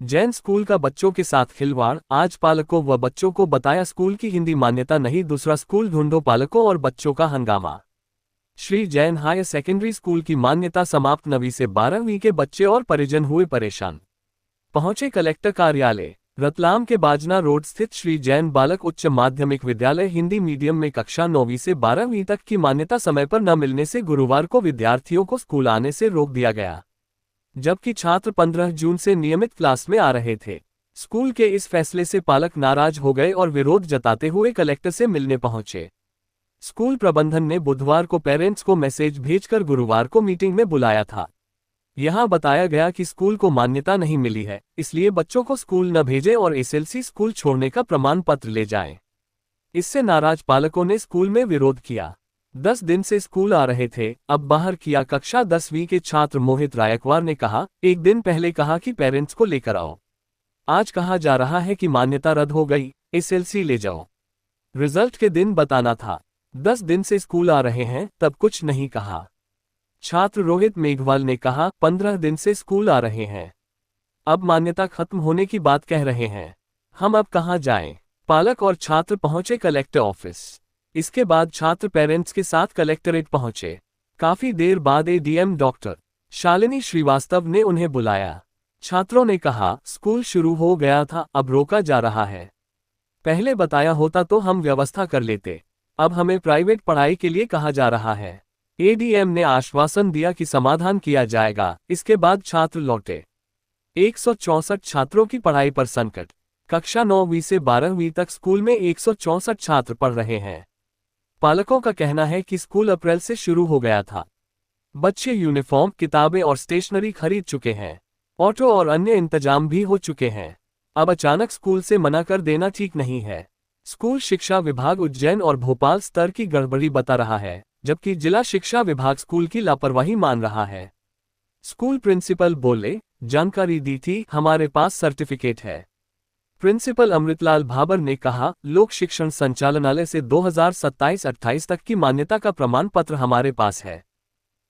Jain school का बच्चों के साथ खिलवाड़, आज पालकों व बच्चों को बताया स्कूल की हिंदी मान्यता नहीं, दूसरा स्कूल ढूंढो, पालकों और बच्चों का हंगामा। Shri Jain higher secondary school की मान्यता समाप्त, 9वीं से 12वीं के बच्चे और परिजन हुए परेशान। पहुंचे कलेक्टर कार्यालय। रतलाम के बाजना रोड स्थित श्री जैन बालक उच्च माध्यमिक विद्यालय हिंदी मीडियम में कक्षा 9वीं से 12वीं तक की मान्यता समय पर न मिलने से गुरुवार को विद्यार्थियों को स्कूल आने से रोक दिया गया, जबकि छात्र 15 जून से नियमित क्लास में आ रहे थे। स्कूल के इस फैसले से पालक नाराज हो गए और विरोध जताते हुए कलेक्टर से मिलने पहुंचे। स्कूल प्रबंधन ने बुधवार को पेरेंट्स को मैसेज भेजकर गुरुवार को मीटिंग में बुलाया था। यहां बताया गया कि स्कूल को मान्यता नहीं मिली है, इसलिए बच्चों को स्कूल न भेजें और एसएलसी स्कूल छोड़ने का प्रमाण पत्र ले जाएं। इससे नाराज पालकों ने स्कूल में विरोध किया। 10 दिन से स्कूल आ रहे थे, अब बाहर किया। कक्षा 10वीं के छात्र मोहित रायकवार ने कहा, एक दिन पहले कहा कि पेरेंट्स को लेकर आओ, आज कहा जा रहा है कि मान्यता रद्द हो गई, एसएलसी ले जाओ। रिजल्ट के दिन बताना था। 10 दिन से स्कूल आ रहे हैं, तब कुछ नहीं कहा। छात्र रोहित मेघवाल ने कहा, 15 दिन से स्कूल आ रहे हैं, अब मान्यता खत्म होने की बात कह रहे हैं, हम अब कहां जाएं? पालक और छात्र पहुंचे कलेक्टर ऑफिस। इसके बाद छात्र पेरेंट्स के साथ कलेक्टरेट पहुंचे। काफी देर बाद एडीएम डॉक्टर शालिनी श्रीवास्तव ने उन्हें बुलाया। छात्रों ने कहा, स्कूल शुरू हो गया था, अब रोका जा रहा है। पहले बताया होता तो हम व्यवस्था कर लेते, अब हमें प्राइवेट पढ़ाई के लिए कहा जा रहा है। एडीएम ने आश्वासन दिया कि समाधान किया जाएगा। इसके बाद छात्र लौटे। 164 छात्रों की पढ़ाई पर संकट। कक्षा 9वीं से 12वीं तक स्कूल में 164 छात्र पढ़ रहे हैं। पालकों का कहना है कि स्कूल अप्रैल से शुरू हो गया था। बच्चे यूनिफॉर्म, किताबें और स्टेशनरी खरीद चुके हैं। ऑटो और अन्य इंतजाम भी हो चुके हैं। अब अचानक स्कूल से मना कर देना ठीक नहीं है। स्कूल शिक्षा विभाग उज्जैन और भोपाल स्तर की गड़बड़ी बता रहा है, जबकि जिला शिक्षा विभाग स्कूल की लापरवाही मान रहा है। स्कूल प्रिंसिपल बोले, जानकारी दी थी, हमारे पास सर्टिफिकेट है। प्रिंसिपल अमृतलाल भाबर ने कहा, लोक शिक्षण संचालनालय से 2027-28 तक की मान्यता का प्रमाण पत्र हमारे पास है,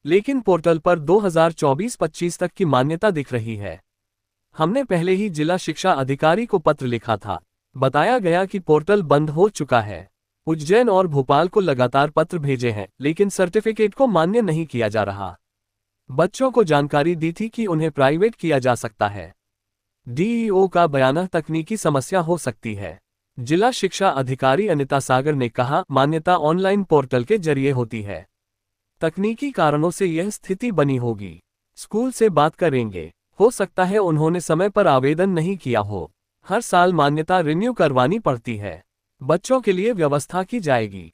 लेकिन पोर्टल पर 2024-25 तक की मान्यता दिख रही है। हमने पहले ही जिला शिक्षा अधिकारी को पत्र लिखा था, बताया गया कि पोर्टल बंद हो चुका है। उज्जैन और भोपाल को लगातार पत्र भेजे हैं, लेकिन सर्टिफिकेट को मान्य नहीं किया जा रहा। बच्चों को जानकारी दी थी कि उन्हें प्राइवेट किया जा सकता है। डीईओ का बयान, तकनीकी समस्या हो सकती है। जिला शिक्षा अधिकारी अनिता सागर ने कहा, मान्यता ऑनलाइन पोर्टल के जरिए होती है, तकनीकी कारणों से यह स्थिति बनी होगी। स्कूल से बात करेंगे, हो सकता है उन्होंने समय पर आवेदन नहीं किया हो। हर साल मान्यता रिन्यू करवानी पड़ती है। बच्चों के लिए व्यवस्था की जाएगी।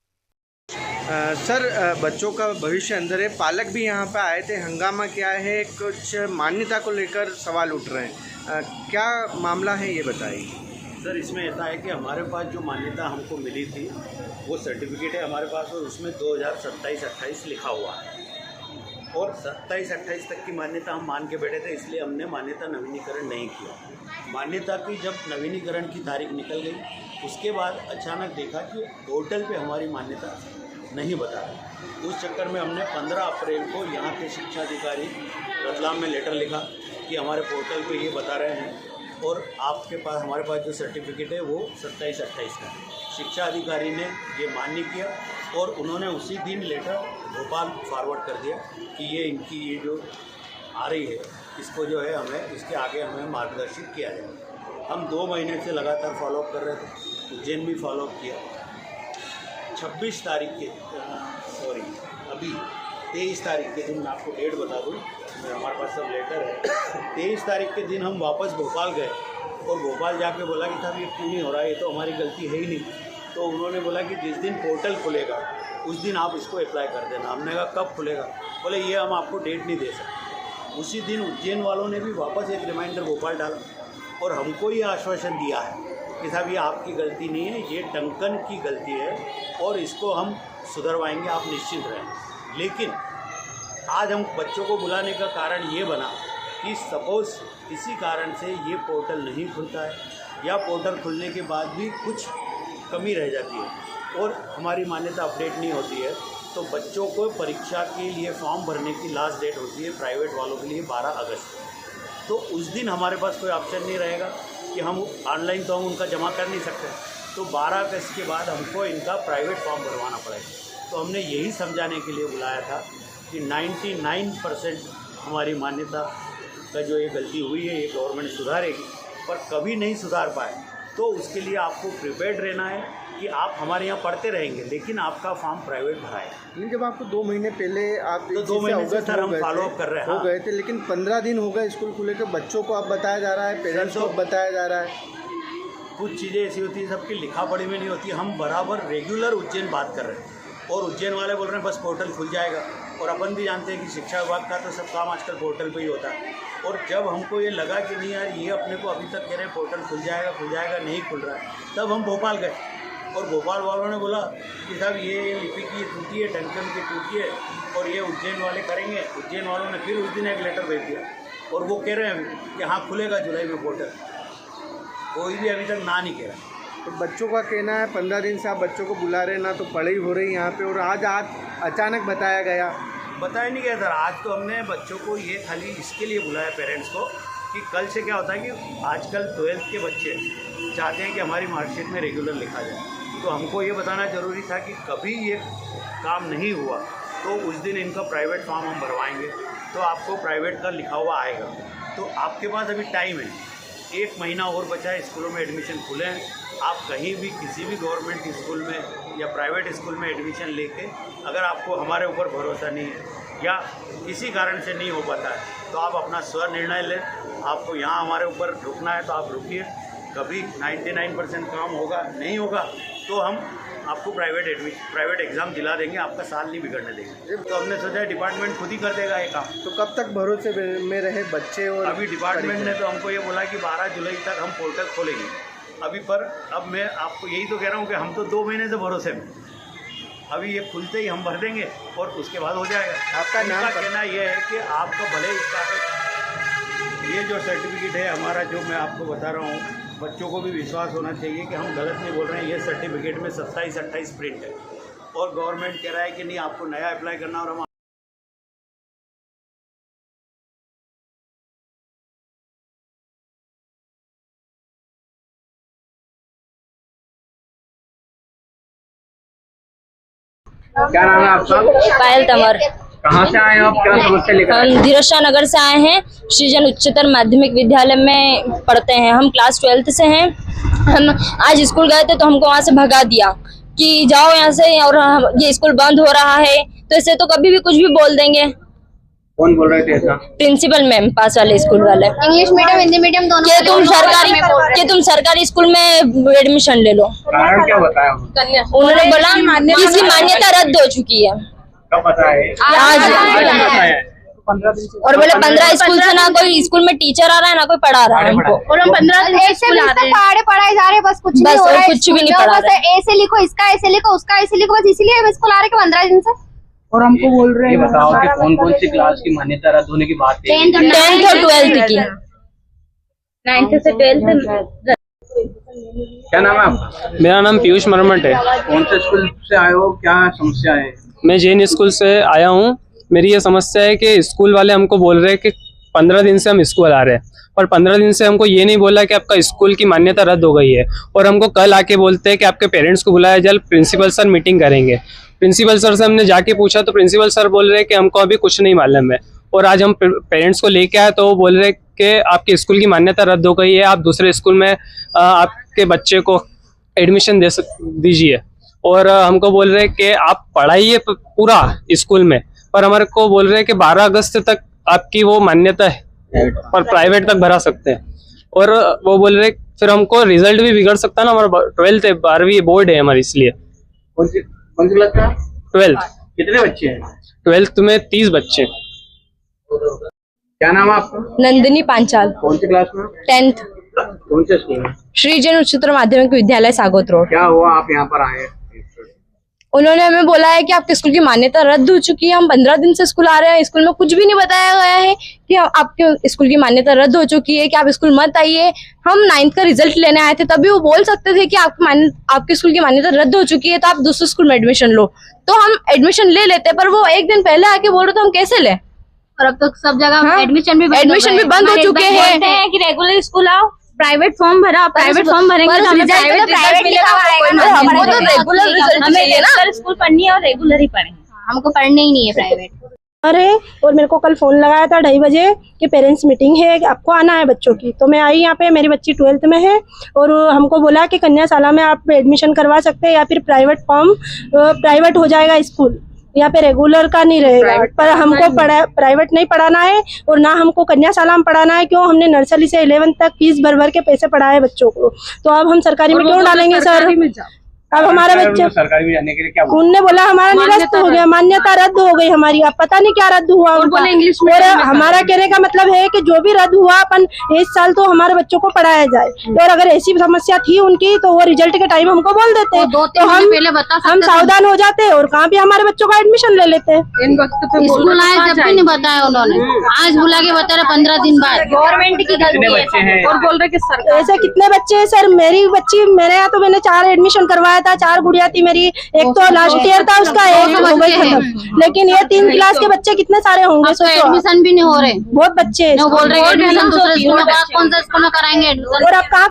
सर, बच्चों का भविष्य अंदर है, पालक भी यहाँ पे आए थे, हंगामा क्या है, कुछ मान्यता को लेकर सवाल उठ रहे हैं, क्या मामला है ये बताइए। सर, इसमें ऐसा है कि हमारे पास जो मान्यता हमको मिली थी वो सर्टिफिकेट है हमारे पास, और उसमें 2027-28 लिखा हुआ है, और 27-28 तक की मान्यता हम मान के बैठे थे, इसलिए हमने मान्यता नवीनीकरण नहीं किया। मान्यता की जब नवीनीकरण की तारीख निकल गई, उसके बाद अचानक देखा कि पोर्टल पे हमारी मान्यता नहीं बता रही। उस चक्कर में हमने 15 अप्रैल को यहाँ के शिक्षा अधिकारी रतलाम में लेटर लिखा कि हमारे पोर्टल पे ये बता रहे हैं, और आपके पास, हमारे पास जो सर्टिफिकेट है वो 27-28 का है। शिक्षा अधिकारी ने ये मान्य किया, और उन्होंने उसी दिन लेटर भोपाल फॉरवर्ड कर दिया कि ये इनकी ये जो आ रही है, इसको जो है हमें, इसके आगे हमें मार्गदर्शित किया जाए। हम 2 महीने से लगातार फॉलोअप कर रहे थे, उज्जैन भी फॉलोअप किया। 26 तारीख के अभी 23 तारीख के दिन, मैं आपको डेट बता दूँ, हमारे पास सब लेटर है। 23 तारीख के दिन हम वापस भोपाल गए, और भोपाल जाके बोला कि साहब ये क्यों नहीं हो रहा है, ये तो हमारी गलती है ही नहीं। तो उन्होंने बोला कि जिस दिन पोर्टल खुलेगा उस दिन आप इसको अप्लाई कर देना। हमने कहा कब खुलेगा? बोले ये हम आपको डेट नहीं दे सकते। उसी दिन उज्जैन वालों ने भी वापस एक रिमाइंडर भोपाल डाला, और हमको ये आश्वासन दिया है कि साहब ये आपकी गलती नहीं है, ये डंकन की गलती है, और इसको हम सुधरवाएंगे, आप निश्चिंत रहें। लेकिन आज हम बच्चों को बुलाने का कारण ये बना कि सपोज़ किसी कारण से ये पोर्टल नहीं खुलता है, या पोर्टल खुलने के बाद भी कुछ कमी रह जाती है और हमारी मान्यता अपडेट नहीं होती है, तो बच्चों को परीक्षा के लिए फॉर्म भरने की लास्ट डेट होती है प्राइवेट वालों के लिए 12 अगस्त। तो उस दिन हमारे पास कोई ऑप्शन नहीं रहेगा कि हम ऑनलाइन तो हम उनका जमा कर नहीं सकते, तो 12 अगस्त के बाद हमको इनका प्राइवेट फॉर्म भरवाना पड़ेगा। तो हमने यही समझाने के लिए बुलाया था कि 99% हमारी मान्यता का जो ये गलती हुई है ये गवर्नमेंट सुधारेगी, पर कभी नहीं सुधार पाए तो उसके लिए आपको प्रिपेयर्ड रहना है कि आप हमारे यहाँ पढ़ते रहेंगे लेकिन आपका फॉर्म प्राइवेट भराए। जब आपको 2 महीने पहले आप तो 2 महीने से सर हम फॉलो अप कर रहे हैं, हो गए थे, लेकिन 15 दिन हो गए स्कूल खुले के, बच्चों को अब बताया जा रहा है, पेरेंट्स को बताया जा रहा है। कुछ चीज़ें ऐसी होती हैं सबकी लिखा पढ़ी में नहीं होती। हम बराबर रेगुलर उज्जैन बात कर रहे हैं और उज्जैन वाले बोल रहे हैं बस पोर्टल खुल जाएगा, और अपन भी जानते हैं कि शिक्षा विभाग का तो सब काम आजकल पोर्टल पे ही होता है। और जब हमको ये लगा कि नहीं यार ये अपने को अभी तक कह रहे हैं पोर्टल खुल जाएगा नहीं खुल रहा है, तब हम भोपाल गए और भोपाल वालों ने बोला कि साहब ये लिपि की टूटी है, टंकन की टूटी है और ये उज्जैन वाले करेंगे। उज्जैन वालों ने फिर उस दिन एक लेटर भेज दिया और वो कह रहे हैं कि हाँ खुलेगा जुलाई में पोर्टल, कोई भी अभी तक ना नहीं कह रहा। तो बच्चों का कहना है 15 दिन से आप बच्चों को बुला रहे ना, तो पढ़ाई हो रही यहाँ पे, और आज अचानक बताया नहीं गया सर। आज तो हमने बच्चों को ये खाली इसके लिए बुलाया पेरेंट्स को कि कल से क्या होता है कि आजकल 12th के बच्चे चाहते हैं कि हमारी मार्कशीट में रेगुलर लिखा जाए, तो हमको ये बताना ज़रूरी था कि कभी ये काम नहीं हुआ तो उस दिन इनका प्राइवेट फॉर्म हम भरवाएंगे, तो आपको प्राइवेट का लिखा हुआ आएगा। तो आपके पास अभी टाइम है, 1 महीना और बचा है, स्कूलों में एडमिशन खुले हैं। आप कहीं भी किसी भी गवर्नमेंट स्कूल में या प्राइवेट स्कूल में एडमिशन लेके अगर आपको हमारे ऊपर भरोसा नहीं है या किसी कारण से नहीं हो पाता है तो आप अपना स्व निर्णय लें। आपको यहाँ हमारे ऊपर रुकना है तो आप रुकिए, कभी 99% काम होगा, नहीं होगा तो हम आपको प्राइवेट एग्ज़ाम दिला देंगे, आपका साल नहीं बिगड़ने देंगे। तो हमने सोचा डिपार्टमेंट खुद ही कर देगा ये काम। तो कब तक भरोसे में रहे बच्चे? और अभी डिपार्टमेंट ने तो हमको ये बोला कि 12 जुलाई तक हम पोर्टल खोलेंगे अभी, पर अब मैं आपको यही तो कह रहा हूँ कि हम तो 2 महीने से भरोसे में, अभी ये खुलते ही हम भर देंगे और उसके बाद हो जाएगा। आपका नाम कहना ये है कि आपको भले इसका ये जो सर्टिफिकेट है हमारा, जो मैं आपको बता रहा हूँ, बच्चों को भी विश्वास होना चाहिए कि हम गलत नहीं बोल रहे हैं। ये सर्टिफिकेट में 27-28 प्रिंट है और गवर्नमेंट कह रहा है कि नहीं आपको नया अप्लाई करना, और हम क्या नाम है आपका? पायल तंवर। कहाँ से आए हैं आप? क्या समस्या लेकर? हम धीरज शाह नगर से आए हैं। सृजन उच्चतर माध्यमिक विद्यालय में पढ़ते हैं। हम क्लास 12th से हैं। हम आज स्कूल गए थे तो हमको वहाँ से भगा दिया कि जाओ यहाँ से, और ये स्कूल बंद हो रहा है। तो ऐसे तो कभी भी कुछ भी बोल देंगे। कौन बोल रहे थे ऐसा? प्रिंसिपल मैम, पास वाले स्कूल वाले। इंग्लिश मीडियम हिंदी मीडियम दोनों। कि तुम सरकारी स्कूल में एडमिशन ले लो। कारण क्या बताया उन्होंने बोला इसकी मान्यता रद्द हो चुकी है। कब बताया? आज। और बोले 15 स्कूल से ना कोई स्कूल में टीचर आ रहा है ना कोई पढ़ा रहा है हमको। और हम 15 दिन से स्कूल आ रहे हैं, पढ़ाए जा रहे हैं, बस कुछ नहीं हो रहा है। कुछ भी नहीं पढ़ा रहे हैं। ऐसे लिखो, इसका ऐसे लिखो, उसका ऐसे लिखो, बस इसीलिए हम स्कूल आ रहे हैं 15 दिन से। और हमको बोल रहे हैं, ये बताओ कि कौन कौन सी क्लास की मान्यता रद्द होने की बात है? 10th और 12th की। 9th से 12th। क्या नाम है आपका? मेरा नाम पीयूष मरमट है। कौन से स्कूल से आए हो, क्या समस्या है? मैं जैन स्कूल से आया हूँ। मेरी ये समस्या है कि स्कूल वाले हमको बोल रहे हैं कि 15 दिन से हम स्कूल आ रहे हैं, पर 15 दिन से हमको ये नहीं बोला कि आपका स्कूल की मान्यता रद्द हो गई है। और हमको कल आके बोलते हैं कि आपके पेरेंट्स को बुलाया जाए, प्रिंसिपल सर मीटिंग करेंगे। प्रिंसिपल सर से हमने जाके पूछा तो प्रिंसिपल सर बोल रहे हैं कि हमको अभी कुछ नहीं मालूम है। और आज हम पेरेंट्स को लेके आए तो वो बोल रहे हैं कि आपके स्कूल की मान्यता रद्द हो गई है, आप दूसरे स्कूल में आपके बच्चे को एडमिशन दीजिए। और हमको बोल रहे हैं कि आप पढ़ाइए पूरा स्कूल में, पर हमारे को बोल रहे हैं कि 12 अगस्त तक आपकी वो मान्यता है, पर प्राइवेट तक भरा सकते हैं। और वो बोल रहे फिर हमको रिजल्ट भी बिगड़ सकता है ना, हमारा 12th है, 12वीं बोर्ड है हमारी, इसलिए। कौन सी क्लास का? 12th। कितने बच्चे हैं? 12th में 30 बच्चे। क्या नाम है आपका? नंदिनी पांचाल। कौन सी क्लास में? 10th। कौन से स्कूल में? सृजन उच्चतर माध्यमिक विद्यालय सागौत रोड। क्या हुआ, आप यहाँ पर आए? उन्होंने हमें बोला है कि आपके स्कूल की मान्यता रद्द हो चुकी है। हम 15 दिन से स्कूल आ रहे हैं, स्कूल में कुछ भी नहीं बताया गया है कि आपके स्कूल की मान्यता रद्द हो चुकी है, कि आप स्कूल मत आइए। हम 9th का रिजल्ट लेने आए थे, तभी वो बोल सकते थे कि आपके स्कूल की मान्यता रद्द हो चुकी है तो आप दूसरे स्कूल में एडमिशन लो, तो हम एडमिशन ले लेते। पर वो एक दिन पहले आके बोल रहे तो हम कैसे लें? और अब तो सब जगह हाँ, एडमिशन भी एडमिशन भी बंद हो चुके हैं। बोलते हैं कि रेगुलर स्कूल आओ, प्राइवेट फॉर्म भरा, प्राइवेट फॉर्म भरेंगे तो हमें प्राइवेट रिजल्ट मिलेगा, हमको तो रेगुलर रिजल्ट हमें चाहिए ना। रेगुलर स्कूल पढ़नी है और रेगुलर ही पढ़ेंगे, हमको पढ़ने ही नहीं है प्राइवेट। अरे और मेरे को कल फोन लगाया था 2:30 बजे कि पेरेंट्स मीटिंग है, कि आपको आना है बच्चों की। तो मैं आई यहाँ पे, मेरी बच्ची 12th में है और हमको बोला कि कन्याशाला में आप एडमिशन करवा सकते हैं या फिर प्राइवेट हो जाएगा स्कूल, यहाँ पे रेगुलर का नहीं रहेगा। पर हमको प्राइवेट नहीं पढ़ाना है और ना हमको कन्याशाला में पढ़ाना है। क्यों? हमने नर्सरी से 11th तक फीस भर के पैसे पढ़ाए बच्चों को, तो अब हम सरकारी में क्यों डालेंगे सर? अब हमारा बच्चा सरकारी में जाने के लिए क्या उनने बोला हमारा निरस्त हो गया, मान्यता रद्द हो गई हमारी। अब पता नहीं क्या रद्द हुआ उनका। और हमारा कहने का मतलब है कि जो भी रद्द हुआ अपन इस साल तो हमारे बच्चों को पढ़ाया जाए। और अगर ऐसी समस्या थी उनकी तो वो रिजल्ट के टाइम हमको बोल देते, तो हम सावधान हो जाते और कहाँ भी हमारे बच्चों का एडमिशन ले लेते। स्कूल आए जब भी नहीं बताया उन्होंने, आज बुला के बता रहे 15 दिन बाद। गवर्नमेंट की गलती है और बोल रहे कि सरकार। ऐसे कितने बच्चे हैं सर? मेरी बच्ची, मेरे यहाँ तो मैंने 4 एडमिशन करवाया था, 4 गुड़िया थी मेरी। एक तो लास्ट ईयर था उसका, एक हो गई खत्म। लेकिन ये 3 क्लास के बच्चे कितने सारे होंगे? सोचो, एडमिशन भी नहीं हो रहे, बहुत बच्चे बोल रहे हैं एडमिशन दूसरे स्कूल में, कौन सा स्कूल में कराएंगे एडमिशन? और अब कहाँ